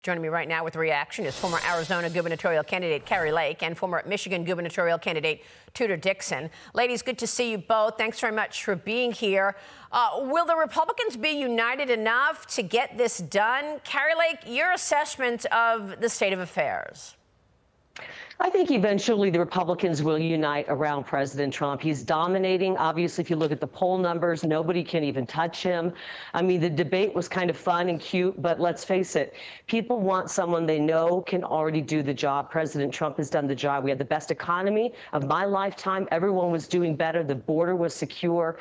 Joining me right now with a reaction is former Arizona gubernatorial candidate Kari Lake and former Michigan gubernatorial candidate Tudor Dixon. Ladies, good to see you both. Thanks very much for being here. Will the Republicans be united enough to get this done? Kari Lake, your assessment of the state of affairs. I think eventually the Republicans will unite around President Trump. He's dominating. Obviously, if you look at the poll numbers, nobody can even touch him. I mean, the debate was kind of fun and cute, but let's face it, people want someone they know can already do the job. President Trump has done the job. We had the best economy of my lifetime. Everyone was doing better. The border was secure.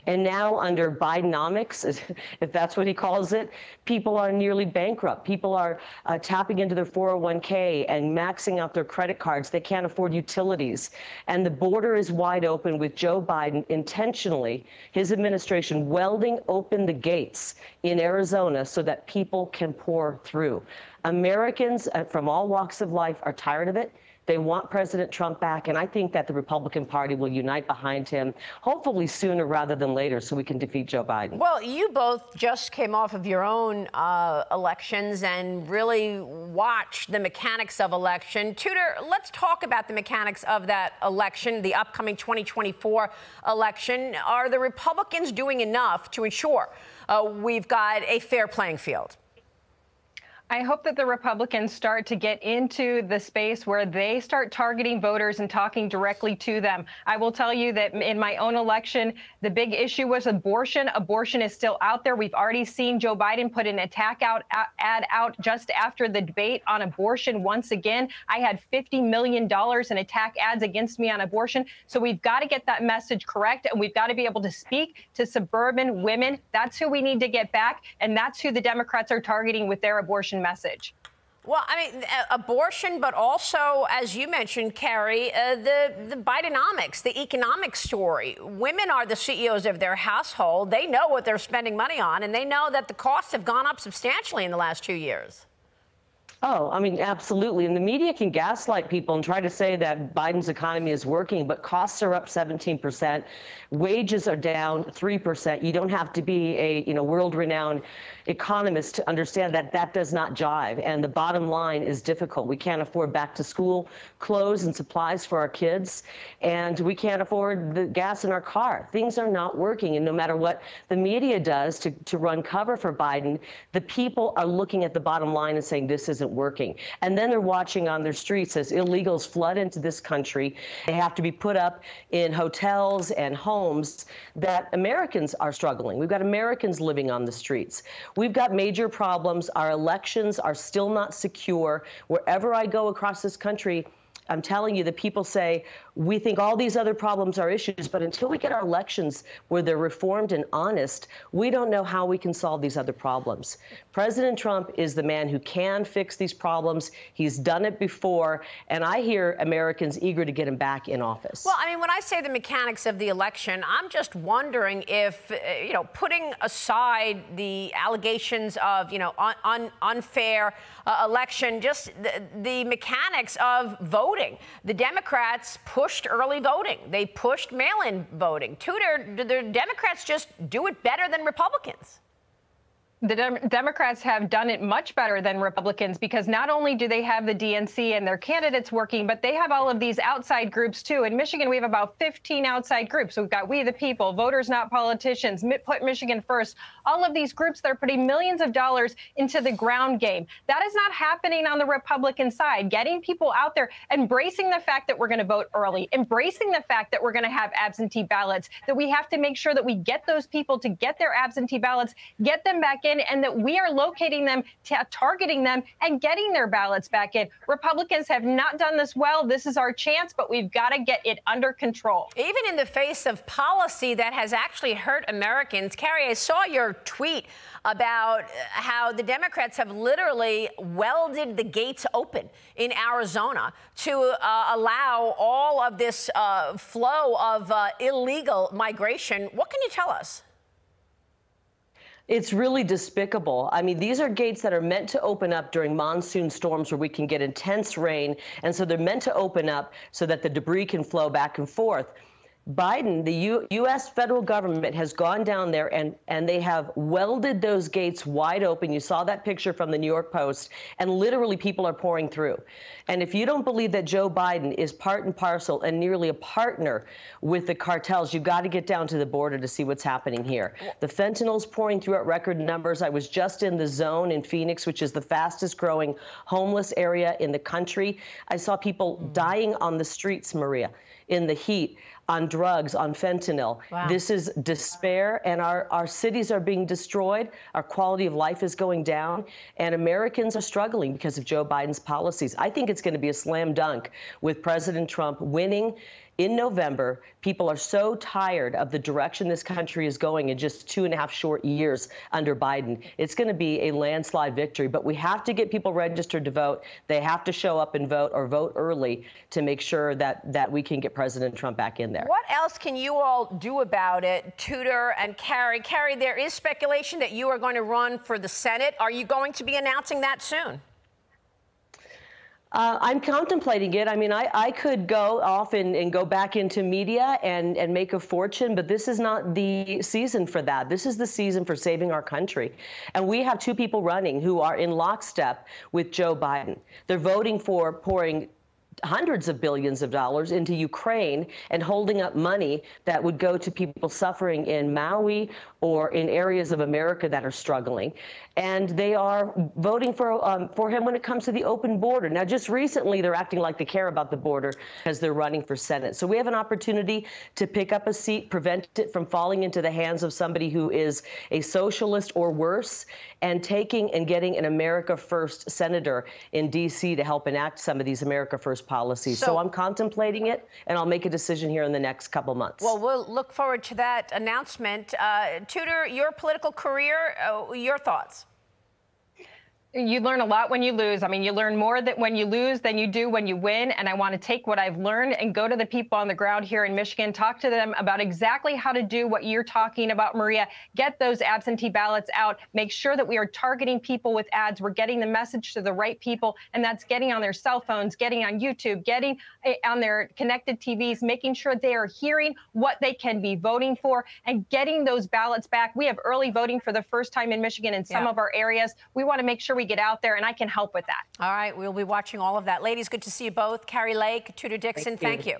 And now under Bidenomics, if that's what he calls it, people are nearly bankrupt. People are tapping into their 401k and maxing out their credit cards. They can't afford utilities. And the border is wide open with Joe Biden intentionally, his administration, welding open the gates in Arizona so that people can pour through. Americans from all walks of life are tired of it. They want President Trump back, and I think that the Republican Party will unite behind him, hopefully sooner rather than later, so we can defeat Joe Biden. Well, you both just came off of your own elections and really watched the mechanics of election. Tudor, let's talk about the mechanics of that election, the upcoming 2024 election. Are the Republicans doing enough to ensure we've got a fair playing field? I hope that the Republicans start to get into the space where they start targeting voters and talking directly to them. I will tell you that in my own election, the big issue was abortion. Abortion is still out there. We've already seen Joe Biden put an ad out just after the debate on abortion once again. I had $50 million in attack ads against me on abortion. So we've got to get that message correct, and we've got to be able to speak to suburban women. That's who we need to get back, and that's who the Democrats are targeting with their abortion message. Well, I mean, abortion, but also, as you mentioned, Kari, the Bidenomics, the economic story. Women are the CEOs of their household. They know what they're spending money on, and they know that the costs have gone up substantially in the last 2 years. Oh, I mean, absolutely. And the media can gaslight people and try to say that Biden's economy is working, but costs are up 17%. Wages are down 3%. You don't have to be a world-renowned economist to understand that that does not jive. And the bottom line is difficult. We can't afford back-to-school clothes and supplies for our kids, and we can't afford the gas in our car. Things are not working. And no matter what the media does to run cover for Biden, the people are looking at the bottom line and saying this isn't working. And then they're watching on their streets as illegals flood into this country. They have to be put up in hotels and homes that Americans are struggling. We've got Americans living on the streets. We've got major problems. Our elections are still not secure. Wherever I go across this country, I'm telling you, the people say, we think all these other problems are issues, but until we get our elections where they're reformed and honest, we don't know how we can solve these other problems. President Trump is the man who can fix these problems. He's done it before, and I hear Americans eager to get him back in office. Well, I mean, when I say the mechanics of the election, I'm just wondering if, putting aside the allegations of, unfair election, just the mechanics of voting. The Democrats pushed early voting. They pushed mail-in voting. Tudor, do the Democrats just do it better than Republicans? The Democrats have done it much better than Republicans, because not only do they have the DNC and their candidates working, but they have all of these outside groups, too. In Michigan, we have about 15 outside groups. We've got We the People, Voters Not Politicians, Put Michigan First, all of these groups that are putting millions of dollars into the ground game. That is not happening on the Republican side. Getting people out there, embracing the fact that we're going to vote early, embracing the fact that we're going to have absentee ballots, that we have to make sure that we get those people to get their absentee ballots, get them back in, and that we are locating them, targeting them, and getting their ballots back in. Republicans have not done this well. This is our chance, but we've got to get it under control. Even in the face of policy that has actually hurt Americans. Kari, I saw your tweet about how the Democrats have literally welded the gates open in Arizona to allow all of this flow of illegal migration. What can you tell us? It's really despicable. I mean, these are gates that are meant to open up during monsoon storms where we can get intense rain. And so they're meant to open up so that the debris can flow back and forth. Biden, the U.S. federal government has gone down there and they have welded those gates wide open. You saw that picture from the New York Post, and literally people are pouring through. And if you don't believe that Joe Biden is part and parcel and nearly a partner with the cartels, you've got to get down to the border to see what's happening here. The fentanyl's pouring through at record numbers. I was just in the zone in Phoenix, which is the fastest growing homeless area in the country. I saw people dying on the streets, Maria, in the heat, on drugs, on fentanyl. Wow. This is despair, and our cities are being destroyed. Our quality of life is going down, and Americans are struggling because of Joe Biden's policies. I think it's going to be a slam dunk with President Trump winning in November. People are so tired of the direction this country is going in just 2.5 short years under Biden. It's going to be a landslide victory, but we have to get people registered to vote. They have to show up and vote, or vote early, to make sure that we can get President Trump back in there. What else can you all do about it, Tudor and Carrie? Carrie, there is speculation that you are going to run for the Senate. Are you going to be announcing that soon? I'm contemplating it. I mean, I could go off and go back into media and make a fortune, but this is not the season for that. This is the season for saving our country. And we have two people running who are in lockstep with Joe Biden. They're voting for pouring hundreds of billions of dollars into Ukraine and holding up money that would go to people suffering in Maui or in areas of America that are struggling. And they are voting for him when it comes to the open border. Now, just recently, they're acting like they care about the border as they're running for Senate. So we have an opportunity to pick up a seat, prevent it from falling into the hands of somebody who is a socialist or worse, and taking and getting an America First senator in D.C. to help enact some of these America First policies. So I'm contemplating it, and I'll make a decision here in the next couple months. Well, we'll look forward to that announcement. Tudor, your political career, your thoughts? You learn a lot when you lose. I mean, you learn more when you lose than you do when you win. And I want to take what I've learned and go to the people on the ground here in Michigan, talk to them about exactly how to do what you're talking about, Maria. Get those absentee ballots out. Make sure that we are targeting people with ads. We're getting the message to the right people, and that's getting on their cell phones, getting on YouTube, getting on their connected TVs, making sure they are hearing what they can be voting for and getting those ballots back. We have early voting for the first time in Michigan in some of our areas. We want to make sure we get out there, and I can help with that. All right, we'll be watching all of that. Ladies, good to see you both. Carrie Lake, Tudor Dixon, thank you.